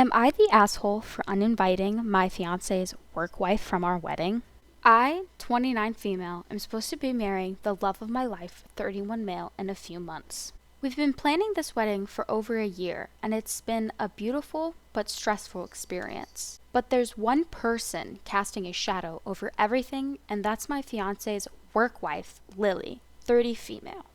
Am I the asshole for uninviting my fiance's work wife from our wedding? I, 29 female, am supposed to be marrying the love of my life, 31 male, in a few months. We've been planning this wedding for over a year, and it's been a beautiful but stressful experience. But there's one person casting a shadow over everything, and that's my fiance's work wife, Lily, 30 female.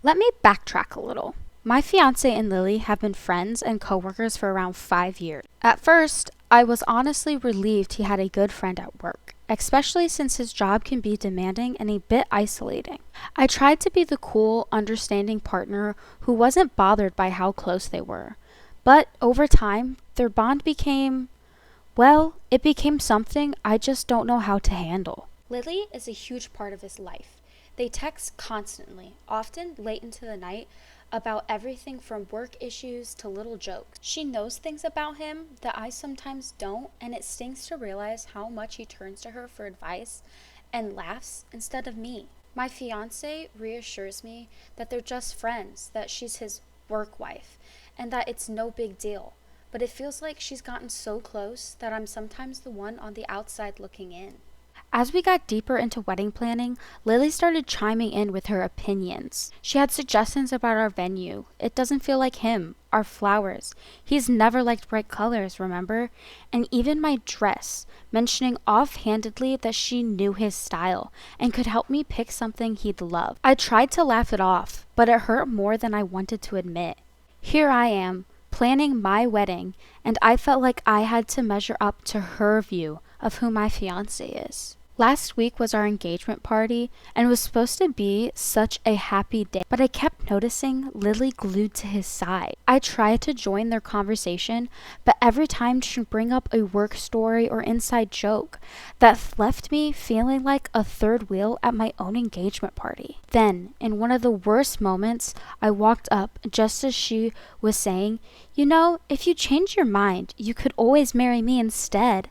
Let me backtrack a little. My fiance and Lily have been friends and coworkers for around 5 years. At first, I was honestly relieved he had a good friend at work, especially since his job can be demanding and a bit isolating. I tried to be the cool, understanding partner who wasn't bothered by how close they were. But over time, their bond became, well, it became something I just don't know how to handle. Lily is a huge part of his life. They text constantly, often late into the night, about everything from work issues to little jokes. She knows things about him that I sometimes don't, and it stings to realize how much he turns to her for advice and laughs instead of me. My fiance reassures me that they're just friends, that she's his work wife, and that it's no big deal. But it feels like she's gotten so close that I'm sometimes the one on the outside looking in. As we got deeper into wedding planning, Lily started chiming in with her opinions. She had suggestions about our venue. It doesn't feel like him. Our flowers. He's never liked bright colors, remember? And even my dress, mentioning offhandedly that she knew his style and could help me pick something he'd love. I tried to laugh it off, but it hurt more than I wanted to admit. Here I am, planning my wedding, and I felt like I had to measure up to her view of who my fiance is. Last week was our engagement party and was supposed to be such a happy day, but I kept noticing Lily glued to his side. I tried to join their conversation, but every time she'd bring up a work story or inside joke that left me feeling like a third wheel at my own engagement party. Then, in one of the worst moments, I walked up just as she was saying, "You know, if you change your mind, you could always marry me instead."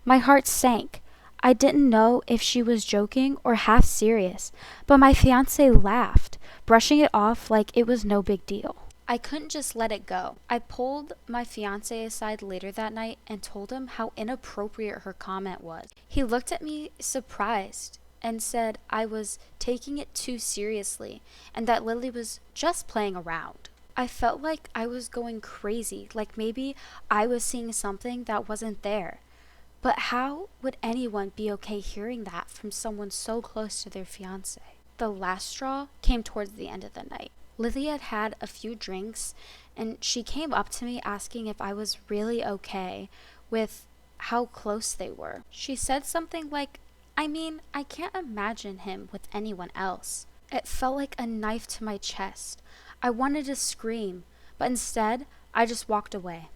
My heart sank. I didn't know if she was joking or half serious, but my fiance laughed, brushing it off like it was no big deal. I couldn't just let it go. I pulled my fiance aside later that night and told him how inappropriate her comment was. He looked at me surprised and said I was taking it too seriously and that Lily was just playing around. I felt like I was going crazy, like maybe I was seeing something that wasn't there. But how would anyone be okay hearing that from someone so close to their fiance? The last straw came towards the end of the night. Lily had had a few drinks, and she came up to me asking if I was really okay with how close they were. She said something like, I can't imagine him with anyone else. It felt like a knife to my chest. I wanted to scream, but instead, I just walked away.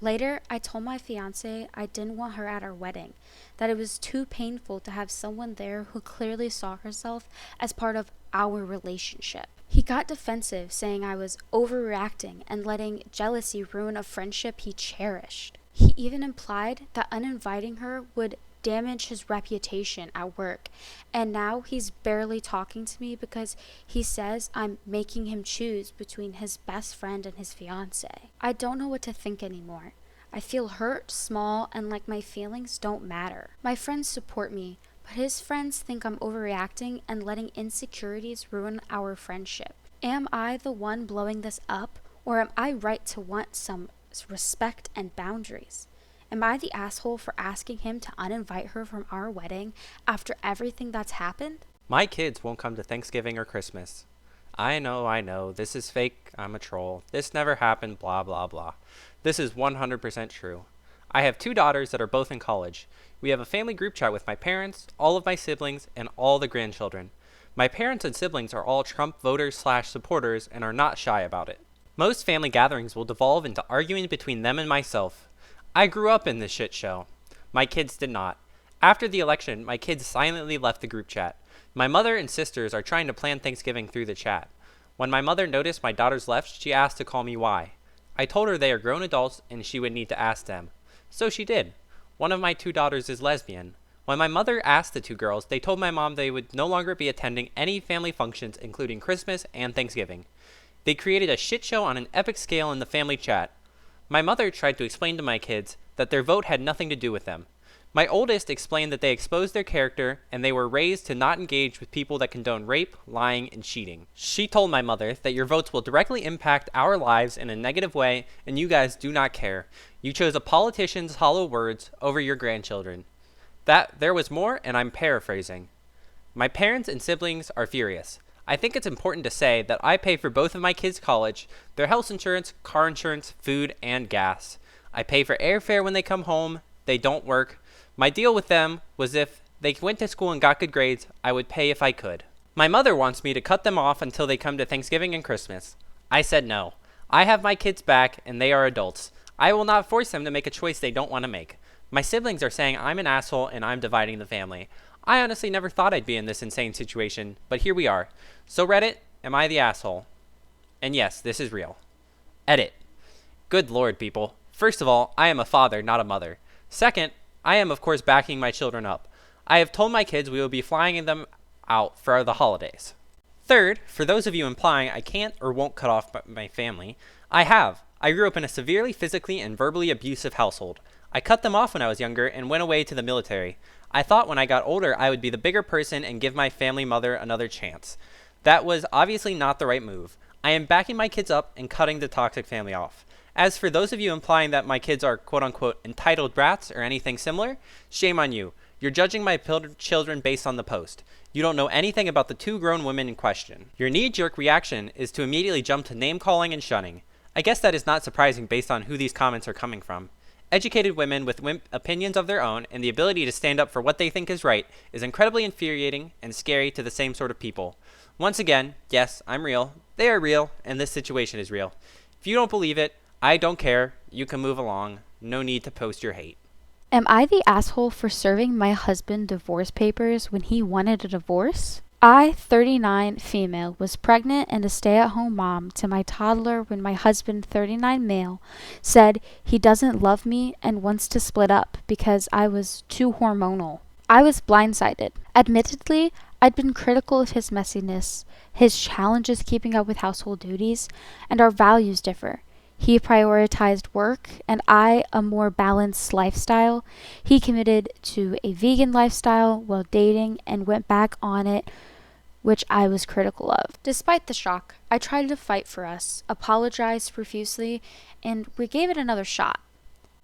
Later, I told my fiance I didn't want her at our wedding, that it was too painful to have someone there who clearly saw herself as part of our relationship. He got defensive, saying I was overreacting and letting jealousy ruin a friendship he cherished. He even implied that uninviting her would damage his reputation at work, and now he's barely talking to me because he says I'm making him choose between his best friend and his fiance. I don't know what to think anymore. I feel hurt, small, and like my feelings don't matter. My friends support me, but his friends think I'm overreacting and letting insecurities ruin our friendship. Am I the one blowing this up, or am I right to want some respect and boundaries? Am I the asshole for asking him to uninvite her from our wedding after everything that's happened? My kids won't come to Thanksgiving or Christmas. I know, this is fake, I'm a troll, this never happened, blah blah blah. This is 100% true. I have 2 daughters that are both in college. We have a family group chat with my parents, all of my siblings, and all the grandchildren. My parents and siblings are all Trump voters/supporters and are not shy about it. Most family gatherings will devolve into arguing between them and myself. I grew up in this shit show. My kids did not. After the election, my kids silently left the group chat. My mother and sisters are trying to plan Thanksgiving through the chat. When my mother noticed my daughters left, she asked to call me why. I told her they are grown adults and she would need to ask them. So she did. One of my 2 daughters is lesbian. When my mother asked the 2 girls, they told my mom they would no longer be attending any family functions, including Christmas and Thanksgiving. They created a shit show on an epic scale in the family chat. My mother tried to explain to my kids that their vote had nothing to do with them. My oldest explained that they exposed their character and they were raised to not engage with people that condone rape, lying, and cheating. She told my mother that your votes will directly impact our lives in a negative way and you guys do not care. You chose a politician's hollow words over your grandchildren. That there was more, and I'm paraphrasing. My parents and siblings are furious. I think it's important to say that I pay for both of my kids' college, their health insurance, car insurance, food, and gas. I pay for airfare when they come home. They don't work. My deal with them was if they went to school and got good grades, I would pay if I could. My mother wants me to cut them off until they come to Thanksgiving and Christmas. I said no. I have my kids back, and they are adults. I will not force them to make a choice they don't want to make. My siblings are saying I'm an asshole and I'm dividing the family. I honestly never thought I'd be in this insane situation, but here we are. So Reddit, am I the asshole? And yes, this is real. Edit. Good lord, people. First of all, I am a father, not a mother. Second, I am of course backing my children up. I have told my kids we will be flying them out for the holidays. Third, for those of you implying I can't or won't cut off my family, I have. I grew up in a severely physically and verbally abusive household. I cut them off when I was younger and went away to the military. I thought when I got older I would be the bigger person and give my family mother another chance. That was obviously not the right move. I am backing my kids up and cutting the toxic family off. As for those of you implying that my kids are quote-unquote entitled brats or anything similar, shame on you. You're judging my children based on the post. You don't know anything about the two grown women in question. Your knee-jerk reaction is to immediately jump to name-calling and shunning. I guess that is not surprising based on who these comments are coming from. Educated women with opinions of their own and the ability to stand up for what they think is right is incredibly infuriating and scary to the same sort of people. Once again, yes, I'm real, they are real, and this situation is real. If you don't believe it, I don't care. You can move along. No need to post your hate. Am I the asshole for serving my husband divorce papers when he wanted a divorce? I, 39 female, was pregnant and a stay-at-home mom to my toddler when my husband, 39 male, said he doesn't love me and wants to split up because I was too hormonal. I was blindsided. Admittedly, I'd been critical of his messiness, his challenges keeping up with household duties, and our values differ. He prioritized work, and I a more balanced lifestyle. He committed to a vegan lifestyle while dating and went back on it, which I was critical of. Despite the shock, I tried to fight for us, apologized profusely, and we gave it another shot.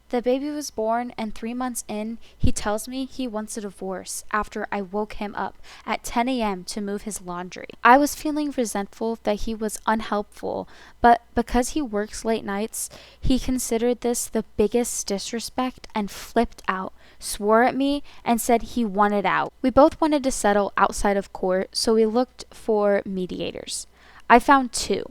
The baby was born, and 3 months in, he tells me he wants a divorce after I woke him up at 10 a.m. to move his laundry. I was feeling resentful that he was unhelpful, but because he works late nights, he considered this the biggest disrespect and flipped out, swore at me, and said he wanted out. We both wanted to settle outside of court, so we looked for mediators. I found 2.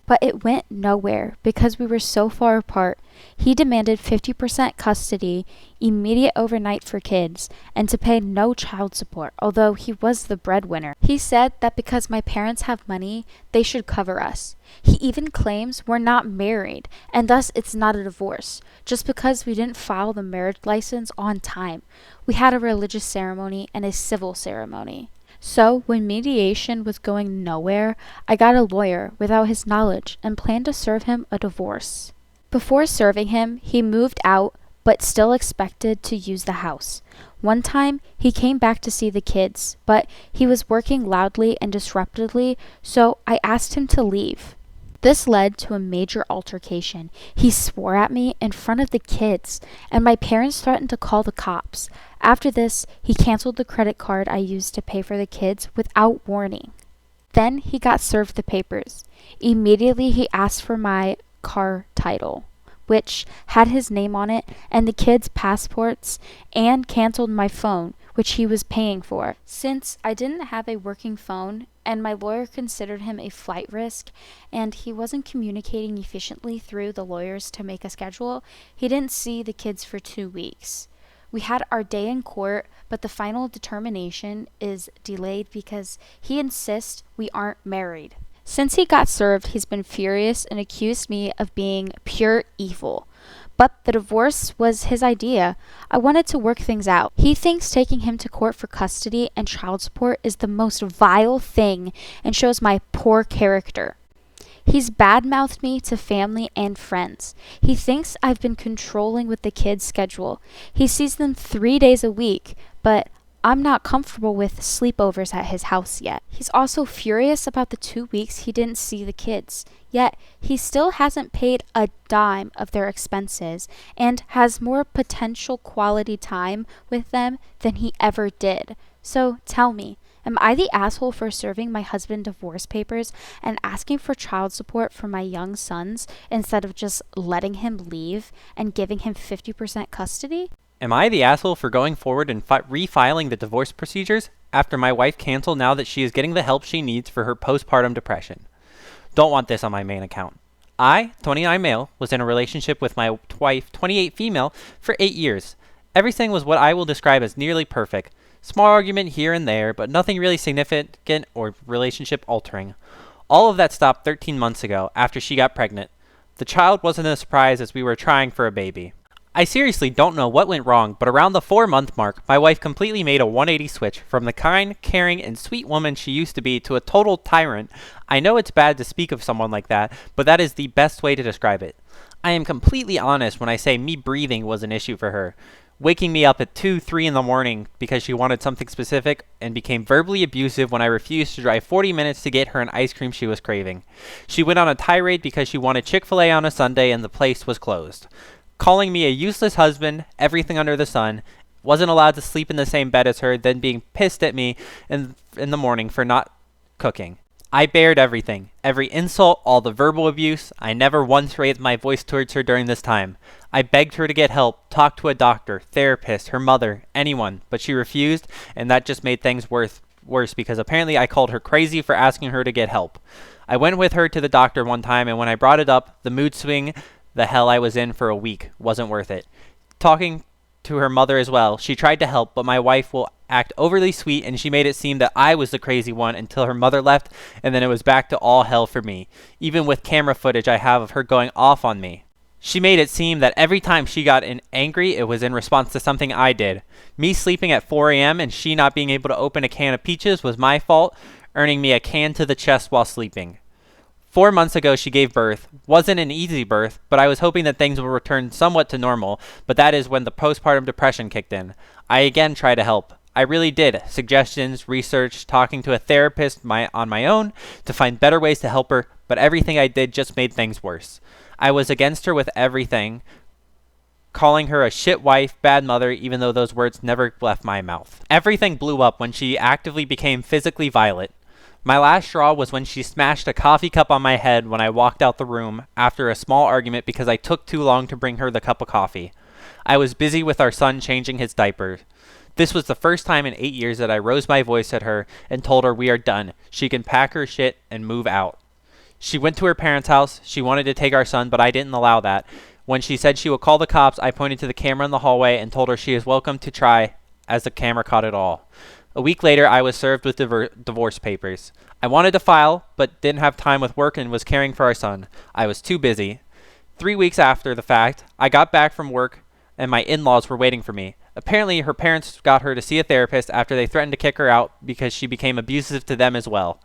But it went nowhere because we were so far apart. He demanded 50% custody, immediate overnight for kids, and to pay no child support, although he was the breadwinner. He said that because my parents have money, they should cover us. He even claims we're not married, and thus it's not a divorce, just because we didn't file the marriage license on time. We had a religious ceremony and a civil ceremony. So, when mediation was going nowhere, I got a lawyer without his knowledge and planned to serve him a divorce. Before serving him, he moved out, but still expected to use the house. One time, he came back to see the kids, but he was working loudly and disruptively, so I asked him to leave. This led to a major altercation. He swore at me in front of the kids, and my parents threatened to call the cops. After this, he canceled the credit card I used to pay for the kids without warning. Then he got served the papers. Immediately he asked for my car title, which had his name on it, and the kids' passports, and canceled my phone, which he was paying for. Since I didn't have a working phone, and my lawyer considered him a flight risk, and he wasn't communicating efficiently through the lawyers to make a schedule, he didn't see the kids for 2 weeks. We had our day in court, but the final determination is delayed because he insists we aren't married. Since he got served, he's been furious and accused me of being pure evil. But the divorce was his idea. I wanted to work things out. He thinks taking him to court for custody and child support is the most vile thing and shows my poor character. He's badmouthed me to family and friends. He thinks I've been controlling with the kids' schedule. He sees them 3 days a week, but I'm not comfortable with sleepovers at his house yet. He's also furious about the 2 weeks he didn't see the kids. Yet, he still hasn't paid a dime of their expenses and has more potential quality time with them than he ever did. So tell me, am I the asshole for serving my husband divorce papers and asking for child support for my young sons instead of just letting him leave and giving him 50% custody? Am I the asshole for going forward and refiling the divorce procedures after my wife canceled now that she is getting the help she needs for her postpartum depression? Don't want this on my main account. I, 29 male, was in a relationship with my wife, 28 female, for 8 years. Everything was what I will describe as nearly perfect. Small argument here and there, but nothing really significant or relationship altering. All of that stopped 13 months ago after she got pregnant. The child wasn't a surprise as we were trying for a baby. I seriously don't know what went wrong, but around the 4-month mark, my wife completely made a 180 switch from the kind, caring, and sweet woman she used to be to a total tyrant. I know it's bad to speak of someone like that, but that is the best way to describe it. I am completely honest when I say me breathing was an issue for her. Waking me up at 2, 3 in the morning because she wanted something specific and became verbally abusive when I refused to drive 40 minutes to get her an ice cream she was craving. She went on a tirade because she wanted Chick-fil-A on a Sunday and the place was closed. Calling me a useless husband, everything under the sun, wasn't allowed to sleep in the same bed as her, then being pissed at me in the morning for not cooking. I bared everything, every insult, all the verbal abuse. I never once raised my voice towards her during this time. I begged her to get help, talk to a doctor, therapist, her mother, anyone, but she refused, and that just made things worse because apparently I called her crazy for asking her to get help. I went with her to the doctor one time, and when I brought it up, the mood swing the hell I was in for a week wasn't worth it. Talking to her mother as well, she tried to help, but my wife will act overly sweet and she made it seem that I was the crazy one until her mother left, and then it was back to all hell for me, even with camera footage I have of her going off on me. She made it seem that every time she got angry, it was in response to something I did. Me sleeping at 4 a.m. and she not being able to open a can of peaches was my fault, earning me a can to the chest while sleeping. 4 months ago, she gave birth. Wasn't an easy birth, but I was hoping that things would return somewhat to normal, but that is when the postpartum depression kicked in. I again tried to help. I really did. Suggestions, research, talking to a therapist on my own to find better ways to help her, but everything I did just made things worse. I was against her with everything, calling her a shit wife, bad mother, even though those words never left my mouth. Everything blew up when she actively became physically violent. My last straw was when she smashed a coffee cup on my head when I walked out the room after a small argument because I took too long to bring her the cup of coffee. I was busy with our son changing his diaper. This was the first time in 8 years that I rose my voice at her and told her we are done. She can pack her shit and move out. She went to her parents' house. She wanted to take our son, but I didn't allow that. When she said she would call the cops, I pointed to the camera in the hallway and told her she is welcome to try, as the camera caught it all. A week later, I was served with divorce papers. I wanted to file, but didn't have time with work and was caring for our son. I was too busy. 3 weeks after the fact, I got back from work and my in-laws were waiting for me. Apparently, her parents got her to see a therapist after they threatened to kick her out because she became abusive to them as well.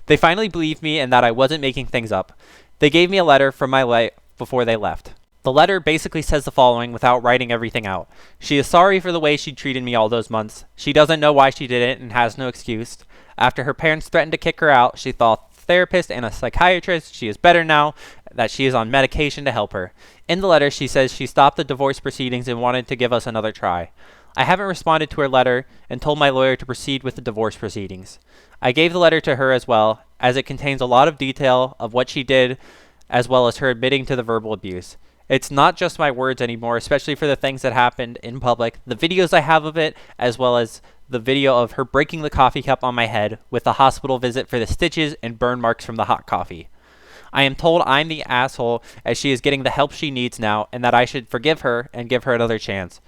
They finally believed me and that I wasn't making things up. They gave me a letter from my wife before they left. The letter basically says the following without writing everything out. She is sorry for the way she treated me all those months. She doesn't know why she did it and has no excuse. After her parents threatened to kick her out, she saw a therapist and a psychiatrist. She is better now that she is on medication to help her. In the letter, she says she stopped the divorce proceedings and wanted to give us another try. I haven't responded to her letter and told my lawyer to proceed with the divorce proceedings. I gave the letter to her as well, as it contains a lot of detail of what she did, as well as her admitting to the verbal abuse. It's not just my words anymore, especially for the things that happened in public. The videos I have of it, as well as the video of her breaking the coffee cup on my head with the hospital visit for the stitches and burn marks from the hot coffee. I am told I'm the asshole as she is getting the help she needs now and that I should forgive her and give her another chance.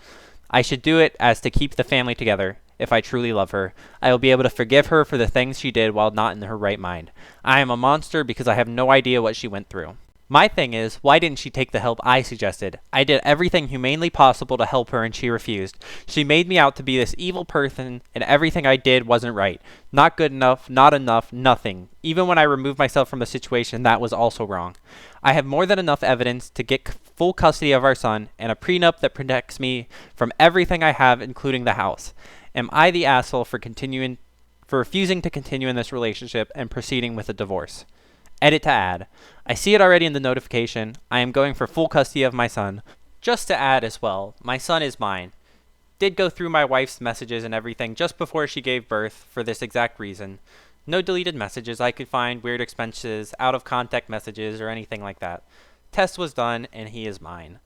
I should do it as to keep the family together. If I truly love her, I will be able to forgive her for the things she did while not in her right mind. I am a monster because I have no idea what she went through. My thing is, why didn't she take the help I suggested? I did everything humanely possible to help her and she refused. She made me out to be this evil person and everything I did wasn't right. Not good enough, not enough, nothing. Even when I removed myself from the situation, that was also wrong. I have more than enough evidence to get full custody of our son and a prenup that protects me from everything I have, including the house. Am I the asshole for refusing to continue in this relationship and proceeding with a divorce? Edit to add. I see it already in the notification. I am going for full custody of my son. Just to add as well, my son is mine. Did go through my wife's messages and everything just before she gave birth for this exact reason. No deleted messages I could find, weird expenses, out of contact messages, or anything like that. Test was done, and he is mine.